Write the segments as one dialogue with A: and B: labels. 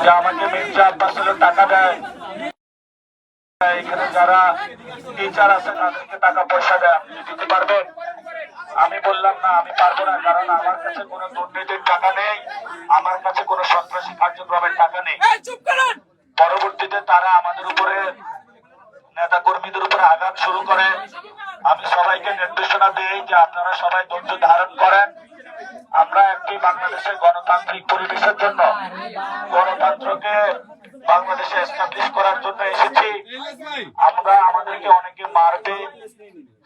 A: যে আমাকে মির্জা আব্বাস টাকা দেয়, এখানে যারা টিচার আছে তাদেরকে টাকা পয়সা দেয়, আপনি দিতে পারবেন? আমি বললাম না, আমি পারবো না, কারণ আমার কাছে কোনো দুর্নীতির টাকা নেই, আমার কাছে কোনো সন্ত্রাসী কার্যক্রমের টাকা নেই। পরবর্তীতে তারা আমাদের উপরে, নেতা কর্মীদের উপরে আঘাত শুরু করে। আমি সবাইকে নির্দেশনা দিই যে আপনারা সবাই ধৈর্য ধারণ করেন। আমরা একটি বাংলাদেশের গণতান্ত্রিক পরিবেশের জন্য, গণতন্ত্রকে বাংলাদেশে এস্টাবলিশ করার জন্য এসেছি। আমরা আমাদেরকে অনেকে মারবে,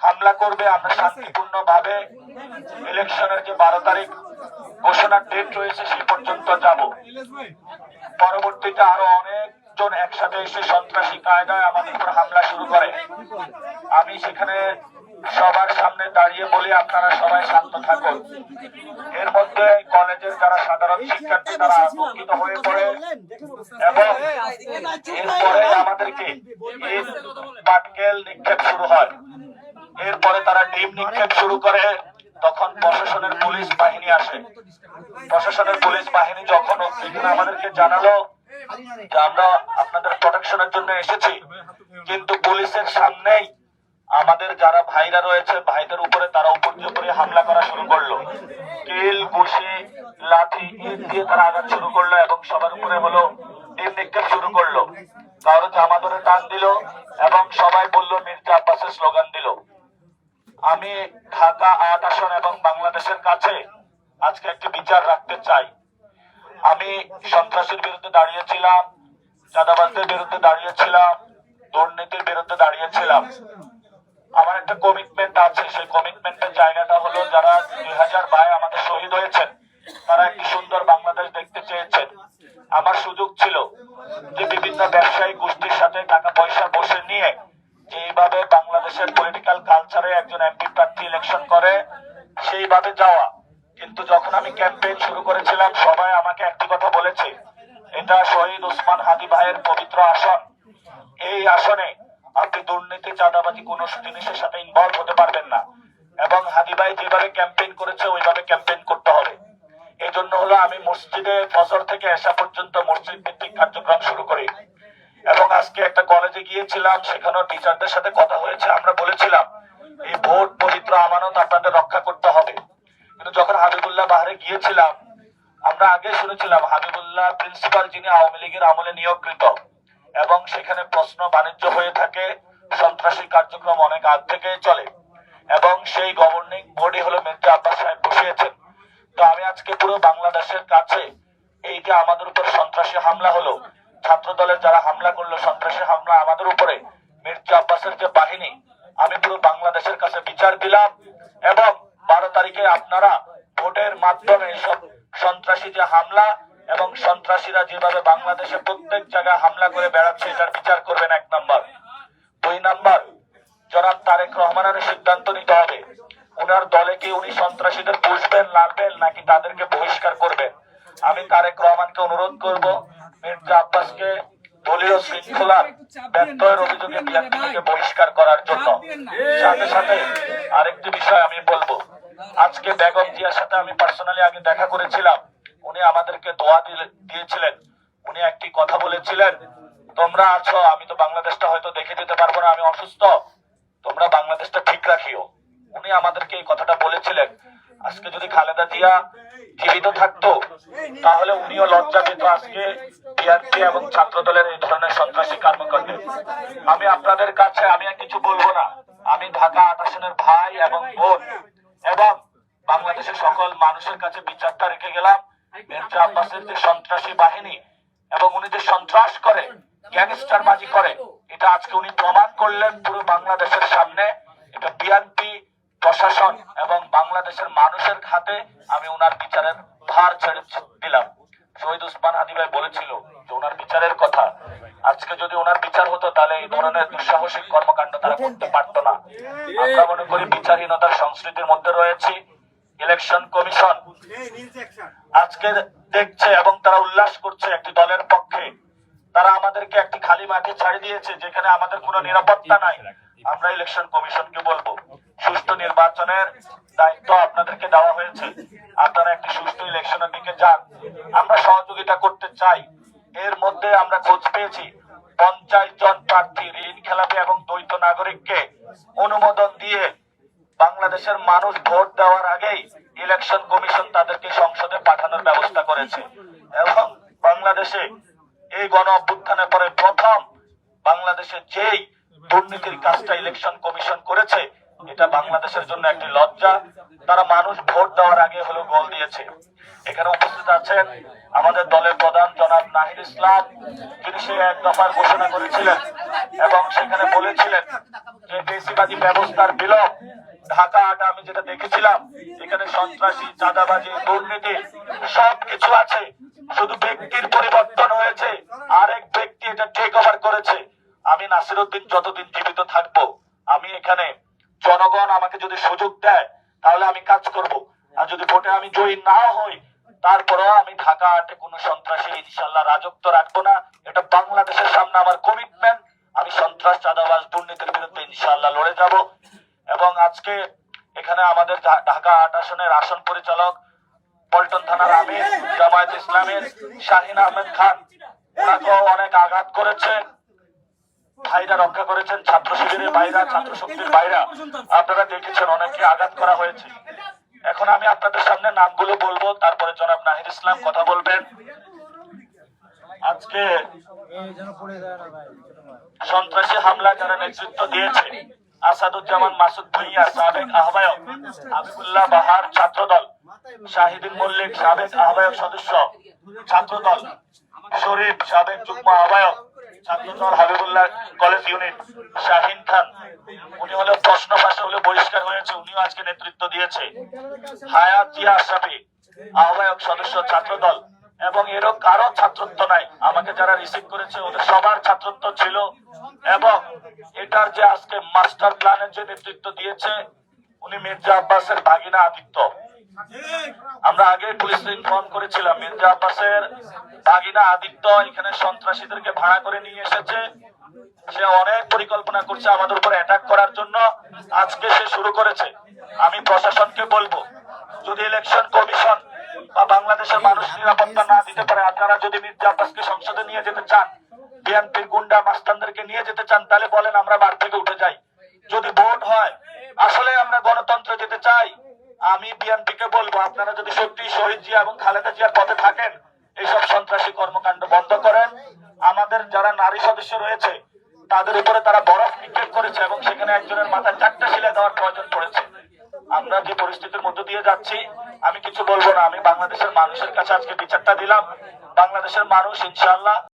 A: হামলা করবে, আমরা শান্তিপূর্ণ ভাবে ইলেকশনের যে 12 তারিখ ঘোষণার ডেট রয়েছে সে পর্যন্ত যাব। পরবর্তীতে আরো অনেকজন একসাথে এসে সন্ত্রাসী কায়দায় আমাদের উপর হামলা শুরু করে। আমি সেখানে সবার সামনে দাঁড়িয়ে বলি আপনারা সবাই শান্ত থাকুন। এর মধ্যে কলেজের যারা সাধারণ শিক্ষার্থী তারা আতঙ্কিত হয়ে পড়ে এবং এরপরে আমাদেরকে পাটকেল নিক্ষেপ শুরু হয়। এরপরে তারা ডিম নিক্ষেপ শুরু করে। তখন প্রশাসনের পুলিশ বাহিনী আসে। প্রশাসনের পুলিশ বাহিনী যখন এখানে আমাদেরকে জানালো যে আমরা আপনাদের প্রোটেকশনের জন্য এসেছি, কিন্তু পুলিশের সামনেই আমাদের যারা ভাইরা রয়েছে ভাইদের উপরে তারা উপর দিয়ে হামলা করা শুরু করলো। কিল, ঘুষি, লাঠি, ইট দিয়ে তারা আঘাত শুরু করলো এবং সবার উপরে হলো ডিম নিক্ষেপ শুরু করলো। কারো জামা ধরে টান দিল এবং সবাই বললো মির্জা আব্বাসের স্লোগান দিল। আমি ঢাকা ৮ আসন এবং বাংলাদেশের কাছে আজকে একটি বিচার রাখতে চাই। আমি সন্ত্রাসের বিরুদ্ধে দাঁড়িয়েছিলাম, চাঁদাবাজদের বিরুদ্ধে দাঁড়িয়েছিলাম, দুর্নীতির বিরুদ্ধে দাঁড়িয়েছিলাম। আমার একটা কমিটমেন্ট আছে, সেই কমিটমেন্টের জায়গাটা হলো যারা 2000 ভাই আমাদের শহীদ হয়েছেন তারা একটি সুন্দর বাংলাদেশ দেখতে চেয়েছেন। আমার সুযোগ ছিল যে বিভিন্ন ব্যবসায়ী গোষ্ঠীর সাথে টাকা পয়সা বসে নিয়ে যেইভাবে বাংলাদেশের পলিটিক্যাল কালচারে একজন এমপি প্রার্থী ইলেকশন করে সেইভাবে যাওয়া। কিন্তু যখন আমি ক্যাম্পেইন শুরু করেছিলাম সবাই আমাকে একটি কথা বলেছে, এটা শহীদ ওসমান হাদি ভাইয়ের পবিত্র আসন, এই আসনে আপনি দুর্নীতি, চাঁদাবাজি কোন জিনিসের সাথে ইনভলভ হতে পারবেন না এবং হাদি ভাই যেভাবে ক্যাম্পেইন করেছে ওইভাবে ক্যাম্পেইন করতে হবে। এই জন্য হলো আমি মসজিদে ফজর থেকে এশা পর্যন্ত মসজিদ ভিত্তিক কার্যক্রম শুরু করি এবং আজকে একটা কলেজে গিয়েছিলাম, সেখানেও টিচারদের সাথে কথা হয়েছে। আমরা বলেছিলাম এই ভোট পবিত্র আমানত আপনাদের রক্ষা করতে হবে। কিন্তু যখন হাবিবুল্লাহ বাহারে গিয়েছিলাম আমরা আগে শুনেছিলাম হাবিবুল্লাহ প্রিন্সিপাল যিনি আওয়ামী লীগের আমলে নিয়োগকৃত এবং সেখানে প্রশ্ন বাণিজ্য হয়ে থাকে, সন্ত্রাসী কার্যক্রম অনেক আগ থেকে চলে এবং সেই গভর্নিং বডি হলো মির্জা আব্বাস সাহেব বসিয়েছেন। তো আমি আজকে পুরো বাংলাদেশের কাছে এই যে আমাদের উপর সন্ত্রাসী হামলা হলো, ছাত্র দলের যারা হামলা করলো, সন্ত্রাসী হামলা আমাদের উপরে, মির্জা আব্বাসের যে বাহিনী, আমি পুরো বাংলাদেশের কাছে বিচার দিলাম এবং 12 তারিখে আপনারা ভোটের মাধ্যমে সব সন্ত্রাসী যে হামলা এবং সন্ত্রাসীরা যেভাবে বাংলাদেশে প্রত্যেক জায়গায় হামলা করে বেড়াচ্ছে এটার বিচার করবেন। 1 নাম্বার। 2 নাম্বার, জনাব তারেক রহমানের সিদ্ধান্ত নিতে হবে উনার দলে কি উনি সন্ত্রাসীদের পুষবেন, লাড়বেন নাকি তাদেরকে বহিষ্কার করবেন। আমি তারেক রহমানকে অনুরোধ করব মির্জা আব্বাসকে দলীয় শৃঙ্খলার ব্যত্যয়ের অভিযোগে বিএনপি থেকে বহিষ্কার করার জন্য। সাথে সাথে আরেকটি বিষয় আমি বলবো, আজকে বেগম জিয়ার সাথে আমি পার্সোনালি আগে দেখা করেছিলাম, উনি আমাদেরকে দোয়া দিয়েছিলেন। উনি একটি কথা বলেছিলেন, তোমরা আছো, আমি তো বাংলাদেশটা হয়তো দেখে দিতে পারবো না, আমি অসুস্থ, তোমরা বাংলাদেশটা ঠিক রাখিও। উনি আমাদেরকে এই কথাটা বলেছিলেন। আজকে যদি খালেদা জিয়া জীবিত থাকতো তাহলে উনিও লজ্জা পেত আজকে বিএনপি এবং ছাত্র দলের এই ধরনের সন্ত্রাসী কর্মকাণ্ডে। আমি আপনাদের কাছে আমি আর কিছু বলবো না, আমি ঢাকা ৮ আসনের ভাই এবং বোন এবং বাংলাদেশের সকল মানুষের কাছে বিচারটা রেখে গেলাম। মির্জা আব্বাসের যে সন্ত্রাসী বাহিনী এবং উনি যে সন্ত্রাস করে, গ্যাংস্টারবাজি করে, এটা আজকে উনি প্রমাণ করলেন পুরো বাংলাদেশের সামনে। এটা বিএনপি প্রশাসন এবং বাংলাদেশের মানুষের হাতে আমি ওনার বিচারের ভার ছেড়ে দিলাম। শহীদ ওসমান হাদি ভাই বলেছিল যে ওনার বিচারের কথা, আজকে যদি ওনার বিচার হতো তাহলে এই ধরনের দুঃসাহসিক কর্মকাণ্ড তারা করতে পারতো না। আমরা মনে করি বিচারহীনতার সংস্কৃতির মধ্যে রয়েছে। ইলেকশন কমিশন আজকে দেখছে এবং তারা উল্লাস করছে একটি দলের পক্ষে। তারা আমাদেরকে একটি খালি মাঠে ছাড়ি দিয়েছে যেখানে আমাদের কোনো নিরাপত্তা নাই। আমরা ইলেকশন কমিশনকে বলবো সুষ্ঠু নির্বাচনের দায়িত্ব আপনাদেরকে দেওয়া হয়েছে, আপনারা একটি সুষ্ঠু ইলেকশনের দিকে যান। আমরা সহযোগিতা করতে চাই, এর মধ্যে আমরা খোঁজ পেয়েছি 50 জন প্রার্থী ঋণ খেলাপি এবং দ্বৈত নাগরিককে অনুমোদন দিয়ে বাংলাদেশের মানুষ ভোট দেওয়ার আগেই ইলেকশন কমিশন তাদেরকে সংসদে পাঠানোর ব্যবস্থা করেছে। এবং বাংলাদেশে এই গণ অভ্যুত্থানের পরে প্রথম বাংলাদেশে যেই দুর্নীতির কাজটা ইলেকশন কমিশন করেছে, এটা বাংলাদেশের জন্য একটি লজ্জা। তারা মানুষ ভোট দেওয়ার আগে হলো গোল দিয়েছে। এখানে উপস্থিত আছেন আমাদের দলের প্রধান জনাব নাহিদ ইসলাম, তিনি সে এক দফার ঘোষণা করেছিলেন এবং সেখানে বলেছিলেন যে বেশিবাদী ব্যবস্থার বিলোপ। ঢাকা আটা আমি যেটা দেখেছিলাম, এখানে সন্ত্রাসী, চাঁদাবাজি, দুর্নীতি সবকিছু আছে, শুধু ব্যক্তির পরিবর্তন হয়েছে, আরেক ব্যক্তি এটা টেক ওভার করেছে। আমি নাসিরউদ্দিন যতদিন জীবিত থাকবো, আমি এখানে জনগণ আমাকে যদি সুযোগ দেয় তাহলে আমি কাজ করব, আর যদি ভোটে আমি জয়ী না হই তারপরেও আমি ঢাকা আটে কোনো সন্ত্রাসী ইনশাল্লাহ রাজত্ব রাখবো না। এটা বাংলাদেশের সামনে আমার কমিটমেন্ট। আমি সন্ত্রাস, চাঁদাবাজ, দুর্নীতির বিরুদ্ধে ইনশাল্লাহ লড়ে যাব। এবং আজকে এখানে আমাদের ঢাকা ৮ আসনের আসন পরিচালক পল্টন থানার আমির জামায়াত ইসলামের শাহিন আহমেদ খান, ওনাকেও অনেক আঘাত করেছে, ভাইরা রক্ষা করেছেন, ছাত্র শিবিরের ভাইরা, ছাত্র শক্তির ভাইরা, আপনারা দেখেছেন অনেককে আঘাত করা হয়েছে। এখন আমি আপনাদের সামনে নামগুলো বলবো, তারপরে জনাব নাহিদ ইসলাম কথা বলবেন। আজকে সন্ত্রাসী হামলা যারা নেতৃত্ব দিয়েছে, আসাদুজ্জামান মাসুদ ভুঁইয়া সাবেক আহ্বায়ক, হাবিবুল্লাহ বাহার ছাত্রদল, শাহিদিন মল্লিক সাবেক আহ্বায়ক সদস্য ছাত্রদল, শরীফ সাবেক যুগ্ম আহ্বায়ক ছাত্রদল হাবিবুল্লাহ কলেজ ইউনিট, শাহিন খান উনি হলো প্রশ্ন ফাঁসে হলে বহিষ্কার হয়েছে, উনিও আজকে নেতৃত্ব দিয়েছে, হায়াত জিয়া আশরাফি আহ্বায়ক সদস্য ছাত্রদল। এবং এরও কারো ছাত্রত্ব নাই, আমাকে যারা রিসিভ করেছে ওদের সবার ছাত্রত্ব ছিল। এবং এটার যে আজকে মাস্টার প্ল্যানের যে নেতৃত্ব দিয়েছে উনি মির্জা আব্বাসের ভাগিনা আদিত্য। আমরা আগে পুলিশে ইনফর্ম করেছিলাম মির্জা আব্বাসের ভাগিনা আদিত্য এখানে সন্ত্রাসীদেরকে ভাড়া করে নিয়ে এসেছে। সে অনেক পরিকল্পনা করছে আমাদের উপর অ্যাটাক করার জন্য, আজকে সে শুরু করেছে। আমি প্রশাসনকে বলবো, যদি ইলেকশন কমিশন বা বাংলাদেশের মানুষ নিরাপত্তা না দিতে পারে, আপনারা যদি মির্জা আব্বাসকে সংসদে নিয়ে যেতে চান, বিএনপির গুন্ডা মাস্তানদেরকে নিয়ে যেতে চান, তাহলে বলেন আমরা বার থেকে উঠে যাই। যদি ভোট হয়, আসলে আমরা গণতন্ত্রে যেতে চাই, আমি বিএনপিকে বলবো আপনারা যদি সত্যি শহীদ জিয়া এবং খালেদা জিয়ার পথে থাকেন, এইসব সন্ত্রাসী কর্মকাণ্ড বন্ধ করেন। আমাদের যারা নারী সদস্য রয়েছে তাদের উপরে তারা বরফ নিক্ষেপ করেছে এবং সেখানে একজনের মাথায় 4টা শিলা দেওয়ার প্রয়োজন পড়েছে। আমরা যে পরিস্থিতির মধ্য দিয়ে যাচ্ছি, আমি কিছু বলবো না, আমি বাংলাদেশের মানুষের কাছে আজকে বিচারটা দিলাম। বাংলাদেশের মানুষ ইনশাআল্লাহ